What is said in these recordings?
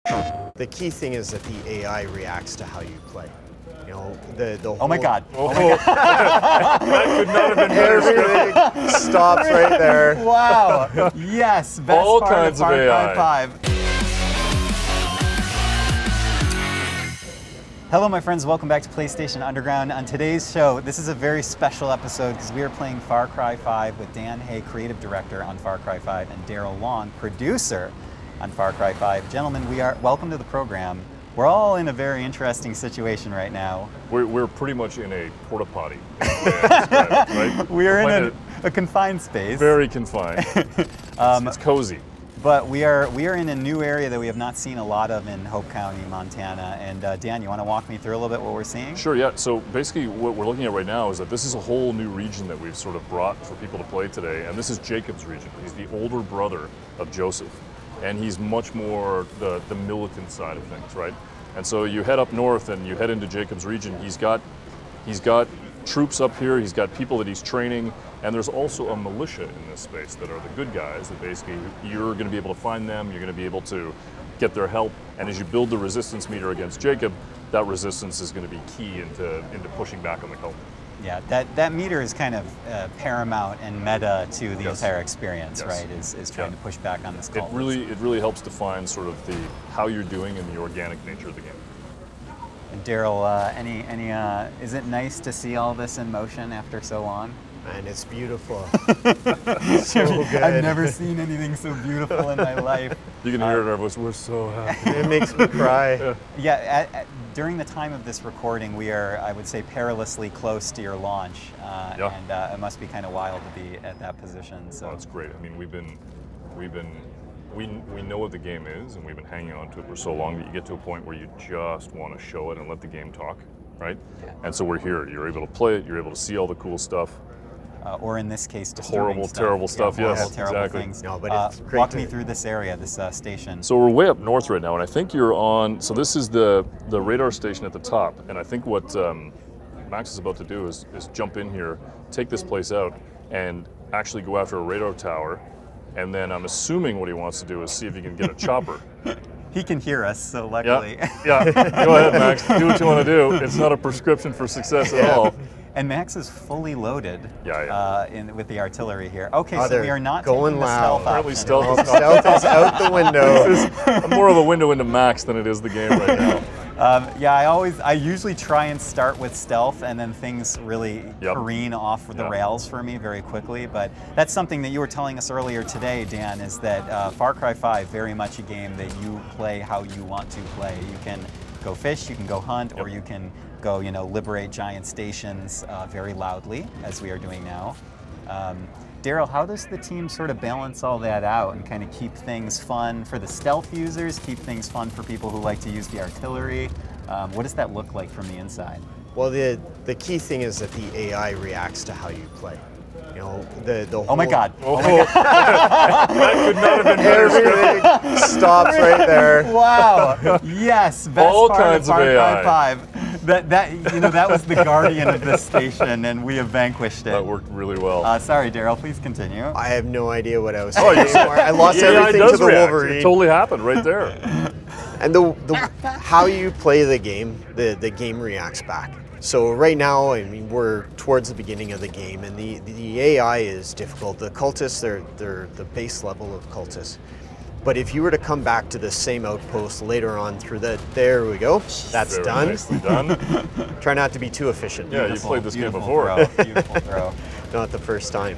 The key thing is that the AI reacts to how you play. You know, the whole... Oh my God. Oh my God. That could not have been better. Everything stops right there. Wow. Yes. Best All part kinds of of Far AI. Cry 5. Hello, my friends. Welcome back to PlayStation Underground. On today's show, this is a very special episode because we are playing Far Cry 5 with Dan Hay, creative director on Far Cry 5, and Daryl Long, producer on Far Cry 5. Gentlemen, welcome to the program. We're all in a very interesting situation right now. We're pretty much in a porta potty, right? We are in a confined space. Very confined. It's cozy. But we are in a new area that we have not seen a lot of in Hope County, Montana. And Dan, you want to walk me through a little bit what we're seeing? Sure, yeah. So basically what we're looking at right now is that this is a whole new region that we've sort of brought for people to play today. And this is Jacob's region. He's the older brother of Joseph. And he's much more the militant side of things, right? And so you head up north and you head into Jacob's region. He's got troops up here, he's got people that he's training, and there's also a militia in this space that are the good guys that basically you're going to be able to find them, you're going to be able to get their help, and as you build the resistance meter against Jacob, that resistance is going to be key into pushing back on the cult. Yeah, that meter is kind of paramount and meta to the entire experience, right? Is trying to push back on this cult. It really helps define sort of how you're doing and the organic nature of the game. And Daryl, is it nice to see all this in motion after so long? Man, it's beautiful. So good. I've never seen anything so beautiful in my life. You can hear it in our voice. We're so happy. It makes me cry. Yeah, during the time of this recording, we are, I would say, perilously close to your launch, and it must be kind of wild to be at that position. So that's great. I mean, we know what the game is, and we've been hanging on to it for so long that you get to a point where you just want to show it and let the game talk, right? Yeah. And so we're here. You're able to play it. You're able to see all the cool stuff. Or in this case, horrible, terrible stuff. Yeah, yes, terrible exactly. Things. No, but it's great. Walk me through this area, this station. So we're way up north right now, and I think you're on. So this is the radar station at the top, and I think what Max is about to do is jump in here, take this place out, and actually go after a radar tower. And then I'm assuming what he wants to do is see if he can get a chopper. He can hear us, so luckily. Yeah. Go ahead, Max. Do what you want to do. It's not a prescription for success at all. And Max is fully loaded with the artillery here. Okay, so we are not going taking the loud. stealth Stealth is out the window. This is more of a window into Max than it is the game right now. I usually try and start with stealth, and then things really careen off the rails for me very quickly. But that's something that you were telling us earlier today, Dan, is that Far Cry 5 very much a game that you play how you want to play. You can go fish, you can go hunt, or you can go, liberate giant stations very loudly, as we are doing now. Daryl, how does the team sort of balance all that out and kind of keep things fun for the stealth users, keep things fun for people who like to use the artillery? What does that look like from the inside? Well, the key thing is that the AI reacts to how you play. You know, the whole... Oh my God. Oh my God. That could not have been better. Everything stops right there. Wow. Yes. Best all part kinds of Far AI. Cry 5. That was the guardian of this station, and we have vanquished it. That worked really well. Sorry, Daryl. Please continue. I have no idea what I was saying anymore. I lost everything to the react. Wolverine. It totally happened right there. And how you play the game, the game reacts back. So right now, I mean, we're towards the beginning of the game, and the AI is difficult. The cultists, they're the base level of cultists. But if you were to come back to the same outpost later on through there we go. That's Very done. nicely done. Try not to be too efficient. Yeah, you played this game before. Beautiful throw. Not the first time.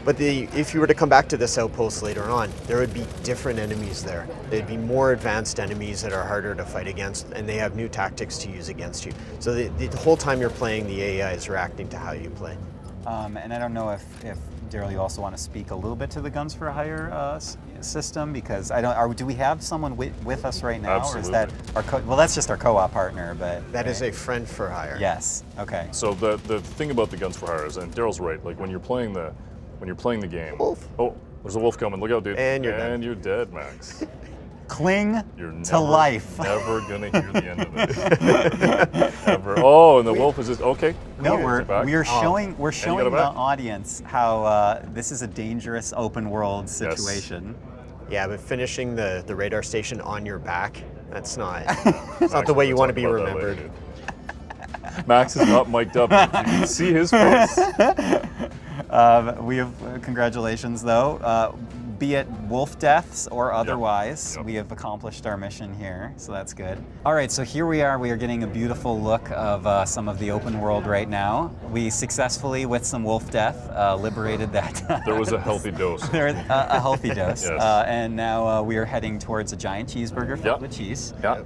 But if you were to come back to this outpost later on, there would be different enemies there. There'd be more advanced enemies that are harder to fight against, and they have new tactics to use against you. So the whole time you're playing, the AI is reacting to how you play. And I don't know if Daryl, you also want to speak a little bit to the Guns for Hire system, because do we have someone with us right now? Absolutely. Or is that well, that's just our co-op partner, but that is a friend for hire. Yes. Okay. So the thing about the Guns for Hire is, and Daryl's right, like when you're playing the game. Wolf. Oh, there's a wolf coming. Look out, dude. And you're dead, Max. Cling You're to life. Never gonna hear the end of it. Ever. Oh, and the wolf is just okay. No, we're showing the back. audience how this is a dangerous open world situation. Yeah, but finishing the radar station on your back, that's not, it's not the way you want to be remembered. Max is not mic'd up. You can see his face. We have congratulations, though. Be it wolf deaths or otherwise, we have accomplished our mission here, so that's good. All right, so here we are. We are getting a beautiful look of some of the open world right now. We successfully, with some wolf death, liberated that. There was a healthy dose. A healthy dose. Yes. And now we are heading towards a giant cheeseburger filled with cheese. Yeah.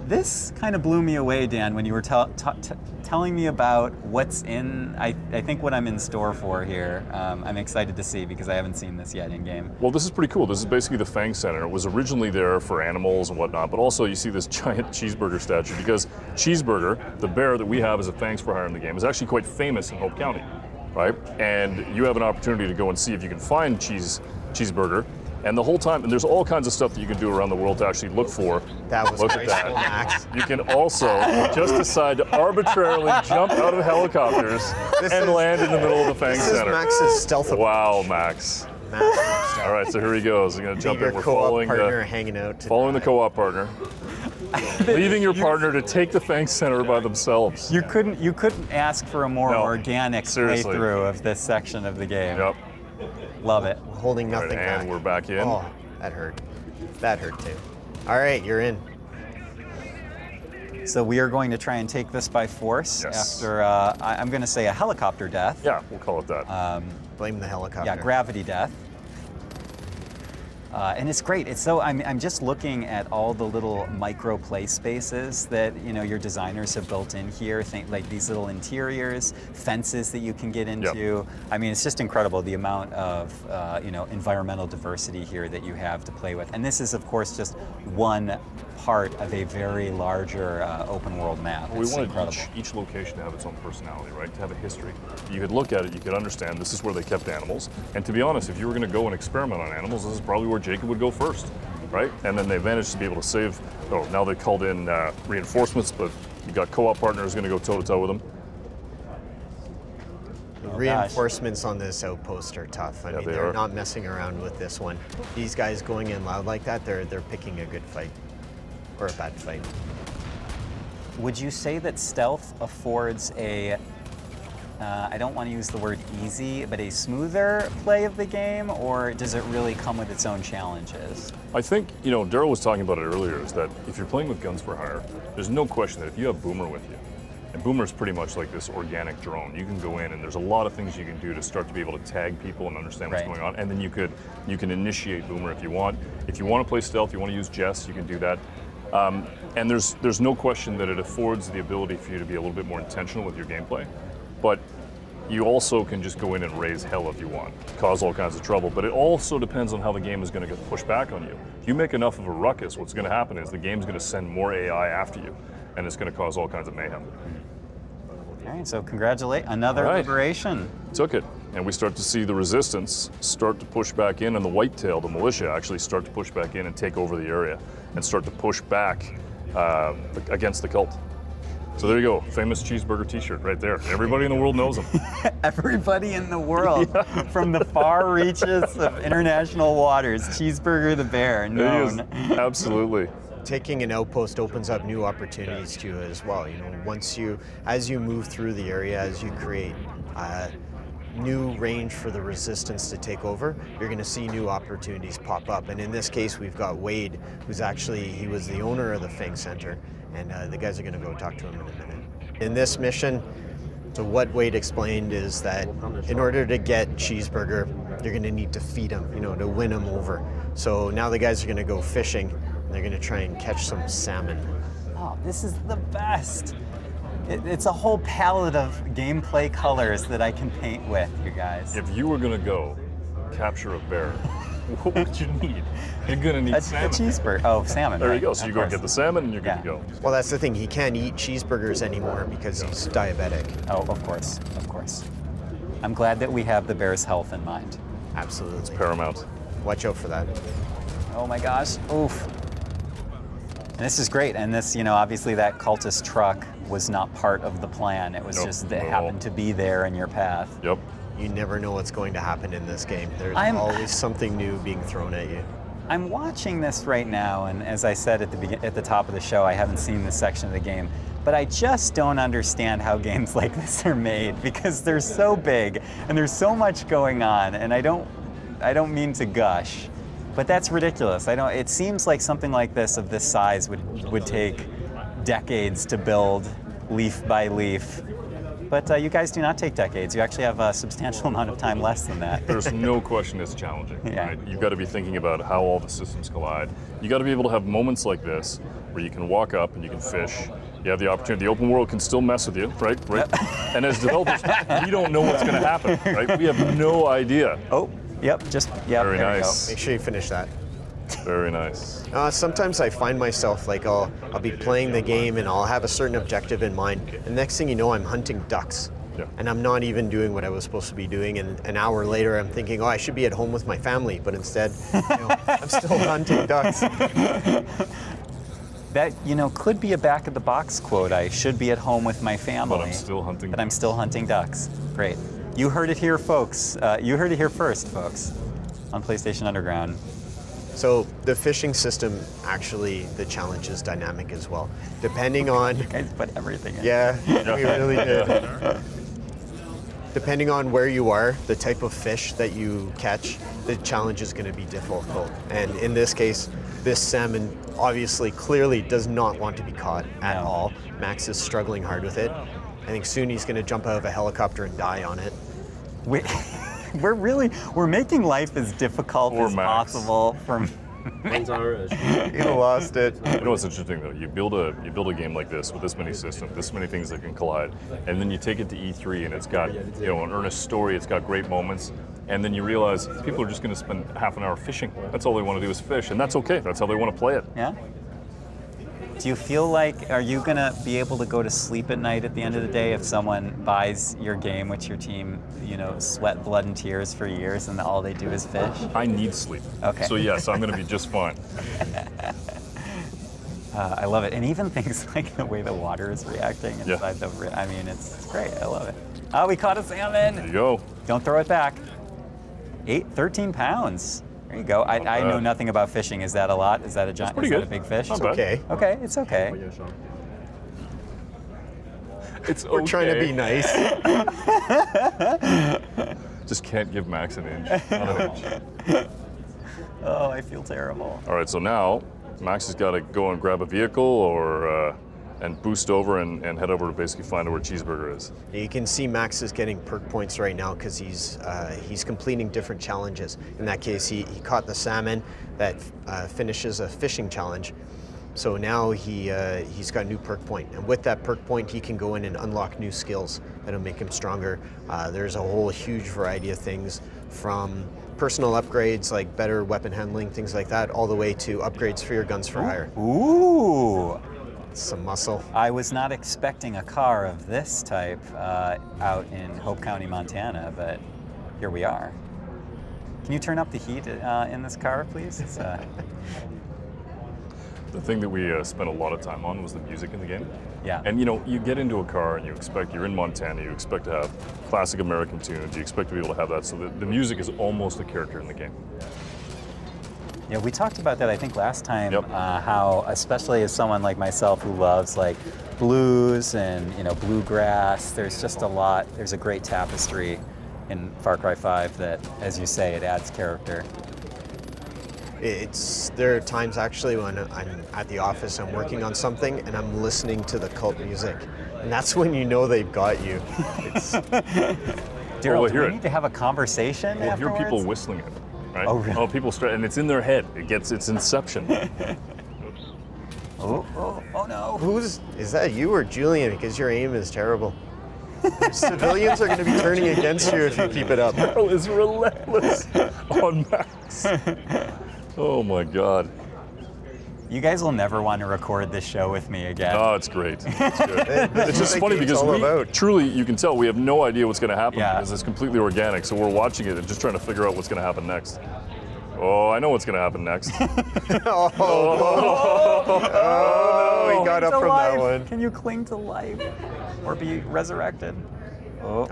This kind of blew me away, Dan, when you were telling me about what's in, I think what I'm in store for here. I'm excited to see because I haven't seen this yet in game. Well, this is pretty cool. This is basically the Fang Center. It was originally there for animals and whatnot, but also you see this giant cheeseburger statue because Cheeseburger, the bear that we have as a Fangs for Hire in the game, is actually quite famous in Hope County, right? And you have an opportunity to go and see if you can find Cheeseburger. And the whole time, and there's all kinds of stuff that you can do around the world to actually look for. That was graceful, Max. You can also just decide to arbitrarily jump out of helicopters and land in the middle of the Fang Center. This is Max's stealth approach. Wow, Max. All right, so here he goes. I'm going to jump in. We're following the co-op partner. Leaving your partner to take the Fang Center by themselves. You couldn't ask for a more organic playthrough of this section of the game. Yep. Love it. Holding nothing back. And we're back in. Oh, that hurt. That hurt too. All right, you're in. So we are going to try and take this by force after, I'm going to say a helicopter death. Yeah, we'll call it that. Blame the helicopter. Yeah, gravity death. And it's great. It's so I'm just looking at all the little micro play spaces that your designers have built in here. Think like these little interiors, fences that you can get into. Yep. I mean, it's just incredible the amount of environmental diversity here that you have to play with. And this is, of course, just one part of a very larger open world map. Well, we wanted each location to have its own personality, right? To have a history. You could look at it, you could understand this is where they kept animals. And to be honest, if you were going to go and experiment on animals, this is probably where Jacob would go first, right? And then they managed to be able to save. Oh, now they called in reinforcements, but you got co-op partners going to go toe-to-toe with them. Reinforcements on this outpost are tough. I mean, they're not messing around with this one. These guys going in loud like that, they're picking a good fight. Or a bad fight. Would you say that stealth affords a, I don't want to use the word easy, but a smoother play of the game, or does it really come with its own challenges? I think, Daryl was talking about it earlier, is that if you're playing with Guns for Hire, there's no question that if you have Boomer with you, and Boomer's pretty much like this organic drone, you can go in and there's a lot of things you can do to start to be able to tag people and understand what's going on, and then you can initiate Boomer if you want. If you want to play stealth, you want to use Jess, you can do that. And there's no question that it affords the ability for you to be a little bit more intentional with your gameplay, but you also can just go in and raise hell if you want, cause all kinds of trouble, but it also depends on how the game is going to get pushed back on you. If you make enough of a ruckus, what's going to happen is the game's going to send more AI after you, and it's going to cause all kinds of mayhem. All right, so congratulate, another liberation. Took it, and we start to see the resistance start to push back in, and the whitetail, the militia, actually start to push back in and take over the area and start to push back against the cult. So there you go, famous Cheeseburger t-shirt right there. Everybody in the world knows him. Everybody in the world, from the far reaches of international waters, Cheeseburger the bear, known. Absolutely. Taking an outpost opens up new opportunities to you as well. As you move through the area, as you create new range for the resistance to take over, you're going to see new opportunities pop up. And in this case, we've got Wade, he was the owner of the Fang Center, and the guys are going to go talk to him in a minute. In this mission, so what Wade explained is that in order to get Cheeseburger, you're going to need to feed him, to win him over. So now the guys are going to go fishing. They're going to try and catch some salmon. Oh, this is the best. It's a whole palette of gameplay colors that I can paint with, you guys. If you were going to go capture a bear, what would you need? You're going to need salmon. A cheeseburger. Oh, salmon. There you go. So you go and get the salmon and you're good to go. Well, that's the thing. He can't eat cheeseburgers anymore because he's diabetic. Oh, of course. Of course. I'm glad that we have the bear's health in mind. Absolutely. It's paramount. Watch out for that. Oh my gosh. Oof. And this is great, and this, obviously that cultist truck was not part of the plan. It was just that it happened to be there in your path. Yep. You never know what's going to happen in this game. There's always something new being thrown at you. I'm watching this right now, and as I said at the top of the show, I haven't seen this section of the game, but I just don't understand how games like this are made, because they're so big and there's so much going on, and I don't mean to gush, but that's ridiculous. It seems like something like this of this size would take decades to build, leaf by leaf. But you guys do not take decades. You actually have a substantial amount of time less than that. There's no question it's challenging. Yeah. Right? You've got to be thinking about how all the systems collide. You got to be able to have moments like this where you can walk up and you can fish. You have the opportunity. The open world can still mess with you, right? And as developers, we don't know what's going to happen, right? We have no idea. Oh, yep, Very nice. Make sure you finish that. Very nice. Sometimes I find myself like I'll be playing the game and I'll have a certain objective in mind, and next thing you know, I'm hunting ducks. Yeah. And I'm not even doing what I was supposed to be doing, and an hour later I'm thinking, oh, I should be at home with my family, but instead, I'm still hunting ducks. That, could be a back of the box quote. I should be at home with my family. But I'm still hunting But I'm still hunting ducks. Great. You heard it here, folks. You heard it here first, folks, on PlayStation Underground. So the fishing system, actually, the challenge is dynamic as well. Depending on... You guys put everything in. Yeah, we really did. Depending on where you are, the type of fish that you catch, the challenge is going to be difficult. And in this case, this salmon obviously clearly does not want to be caught at all. Max is struggling hard with it. I think soon he's going to jump out of a helicopter and die on it. We're making life as difficult as possible from... You lost it. You know what's interesting though? You build a game like this with this many systems, this many things that can collide, and then you take it to E3 and it's got an earnest story, it's got great moments, and then you realize people are just going to spend half an hour fishing. That's all they want to do is fish, and that's okay. That's how they want to play it. Yeah. Do you feel like, are you going to be able to go to sleep at night at the end of the day if someone buys your game, which your team, sweat, blood, and tears for years, and all they do is fish? I need sleep. Okay. So yes, I'm going to be just fine. I love it. And even things like the way the water is reacting inside it's great. I love it. Oh, we caught a salmon. There you go. Don't throw it back. 13 pounds. There you go. I know nothing about fishing. Is that a lot? Is that a giant? Is that a big fish? Not It's okay. Okay, it's okay. It's okay. We're trying to be nice. Just can't give Max an inch. Not an inch. Oh, I feel terrible. All right, so now Max has got to go and grab a vehicle and boost over and head over to basically find out where Cheeseburger is. You can see Max is getting perk points right now because he's completing different challenges. In that case, he caught the salmon that finishes a fishing challenge. So now he's got a new perk point, and with that perk point, he can go in and unlock new skills that'll make him stronger. There's a whole huge variety of things, from personal upgrades like better weapon handling, things like that, all the way to upgrades for your guns for hire. Ooh. Some muscle. I was not expecting a car of this type out in Hope County, Montana, but here we are. Can you turn up the heat in this car, please? It's, The thing that we spent a lot of time on was the music in the game. Yeah. And you get into a car and you're in Montana, you expect to have classic American tunes, you expect to be able to have that, so the music is almost a character in the game. Yeah, we talked about that, I think, last time, how, especially as someone like myself who loves like blues and bluegrass, there's just a lot, there's a great tapestry in Far Cry 5 that, as you say, it adds character. There are times actually when I'm at the office, I'm working on something, and I'm listening to the cult music, and that's when you know they've got you. Daryl, do we need to have a conversation We'll afterwards? hear people whistling it, right? Oh, really? People and it's in their head. It's Inception. Oh no. Is that you or Julian? Because your aim is terrible. Civilians are going to be turning against you if you keep it up. Daryl is relentless on Max. Oh my God. You guys will never want to record this show with me again. Oh, it's great. It's good. It's just funny because truly, you can tell we have no idea what's going to happen because it's completely organic. So we're watching it and just trying to figure out what's going to happen next. Oh, I know what's going to happen next. Oh, he got up from that one. Can you cling to life or be resurrected? Oh.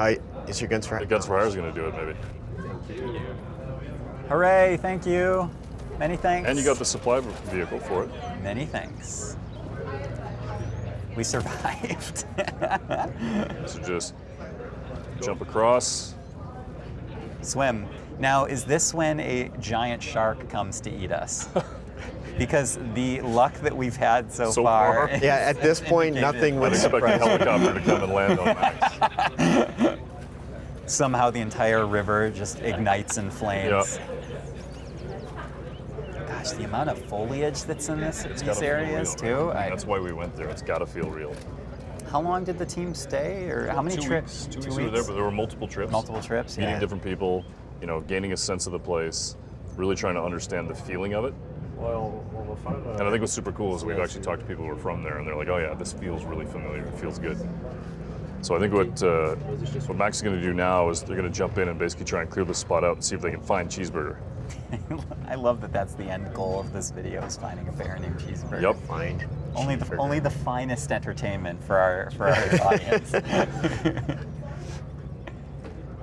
Is your guns for hire? The guns for hire is going to do it, maybe. Hooray, thank you. Many thanks. And you got the supply vehicle for it. Many thanks. We survived. So just jump across. Swim. Now, is this when a giant shark comes to eat us? Because the luck that we've had so far. Yeah, at this point, nothing would expect a helicopter to come and land on Max. Somehow the entire river just ignites in flames. Yep. Gosh, the amount of foliage that's in these gotta areas feel real, too. That's why we went there. It's got to feel real. How long did the team stay, or how many trips? 2 weeks we were there, but there were multiple trips. Multiple trips, Meeting different people, you know, gaining a sense of the place, really trying to understand the feeling of it. And I think what's super cool is we've actually talked to people who are from there, and they're like, "Oh yeah, this feels really familiar. It feels good." So I think what Max is going to do now is they're going to jump in and basically try and clear the spot out and see if they can find Cheeseburger. I love that that's the end goal of this video, is finding a bear named Cheeseburger. Yep. Find Only the finest entertainment for our audience.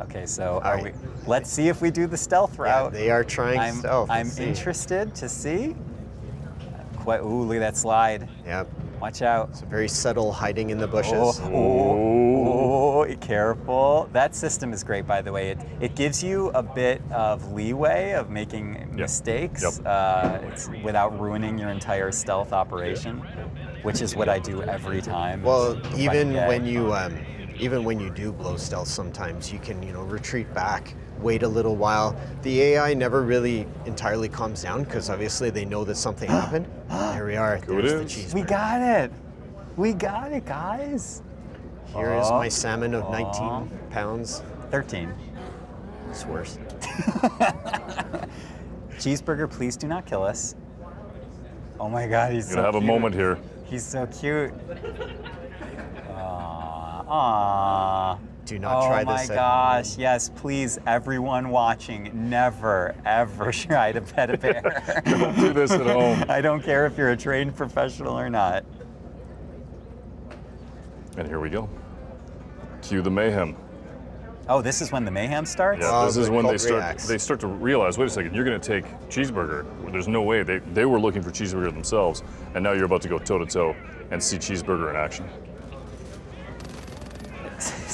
Okay, so let's see if we do the stealth route. Yeah, they are trying stealth. I'm interested to see. Ooh, look at that slide. Yep. Watch out. It's very subtle, hiding in the bushes. Oh, careful. That system is great, by the way. It gives you a bit of leeway of making mistakes it's without ruining your entire stealth operation, which is what I do every time. Well, even when you do blow stealth, sometimes you can, retreat back, wait a little while. The AI never really entirely calms down because obviously they know that something happened. There we are. There's the cheeseburger. We got it. We got it, guys. Here is my salmon of 19 pounds. 13. It's worse. Cheeseburger, please do not kill us. Oh my God, he's so You're gonna have a moment here. He's so cute. Aww. Do not try this. Oh my gosh, yes, please, everyone watching, never, ever try to pet a bear. Don't do this at home. I don't care if you're a trained professional or not. And here we go. Cue the mayhem. Oh, this is when the mayhem starts? Yeah, this is when they start to realize, wait a second, you're going to take Cheeseburger. There's no way. They were looking for Cheeseburger themselves, and now you're about to go toe-to-toe and see Cheeseburger in action.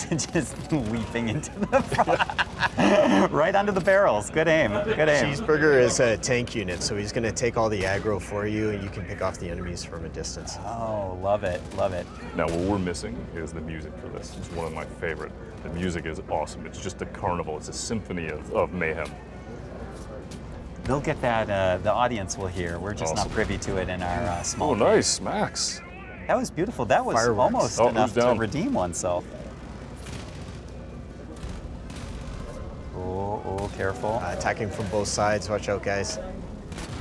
Just leaping into the front. Right onto the barrels. Good aim. Good aim. Cheeseburger is a tank unit, so he's going to take all the aggro for you, and you can pick off the enemies from a distance. Oh, love it. Love it. Now, what we're missing is the music for this. It's one of my favorite. The music is awesome. It's just a carnival. It's a symphony of mayhem. They'll get that. The audience will hear. We're just not privy to it in our small. Oh, nice, Max. That was beautiful. That was Fireworks. almost enough to redeem oneself. Oh, careful. Attacking from both sides. Watch out, guys.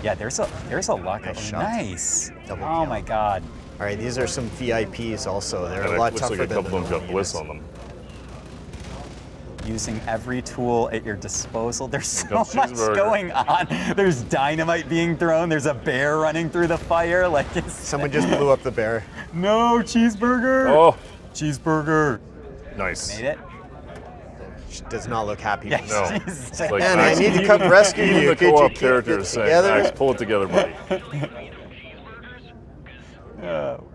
Yeah, there's a lot. Nice shot. Nice. Double oh kill. my God. All right, these are some VIPs also. They're a It lot looks tougher like a than couple of them got bliss units. on them. Using every tool at your disposal. There's so Comes much Cheeseburger. going on. There's dynamite being thrown. There's a bear running through the fire. Like Someone just blew up the bear. No, Cheeseburger. Oh, Cheeseburger. nice. Made it. She does not look happy. Yeah, No. she's Like, Man, Max, I need to even- come rescue even you. the Could you co-op keep character it is saying, together? Max, pull it together, buddy.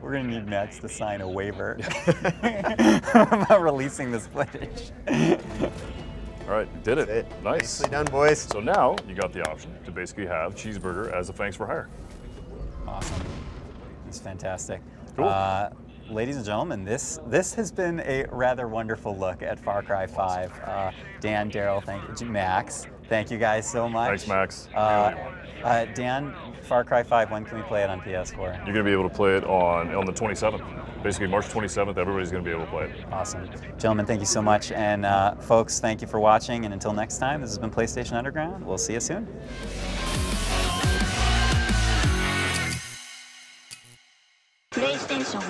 We're gonna need Max to sign a waiver about releasing this footage. All right, you did it. That's it. Nice. Nicely done, boys. So now you got the option to basically have Cheeseburger as a thanks for hire. Awesome. It's fantastic. Cool. Ladies and gentlemen, this has been a rather wonderful look at Far Cry 5. Dan, Daryl, thank you. Max, thank you guys so much. Thanks, Max. Dan, Far Cry 5, when can we play it on PS4? You're going to be able to play it on the 27th. Basically, March 27th, everybody's going to be able to play it. Awesome. Gentlemen, thank you so much. And folks, thank you for watching. And until next time, this has been PlayStation Underground. We'll see you soon. PlayStation